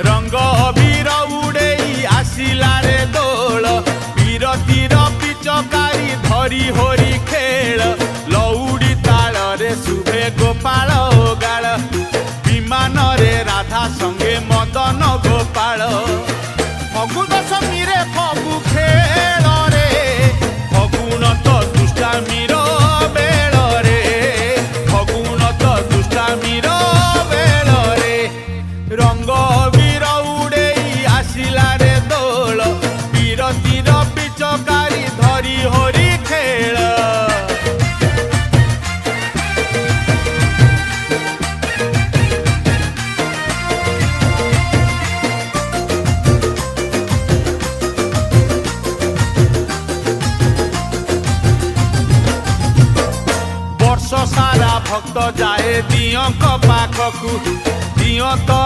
रंग अबीर उड़ेई आसिला रे दोल बीरतीर पिचकारी धरी होरी खेल लौड़ी ताल रे शुभे गोपाल गाल विमान रे राधा संगे मदन गोपाल फगु दशमी रे फगु खेल रे फगुन तो दुष्टामीर बेल रे फगुन तो दुष्टामीर बेल रे रंग बीर उड़ेई आसिला रे दोल बीरतीर पिचकारी धरी होरी खेल। वर्ष सारा भक्त जाए दियों पाखकू दियों तो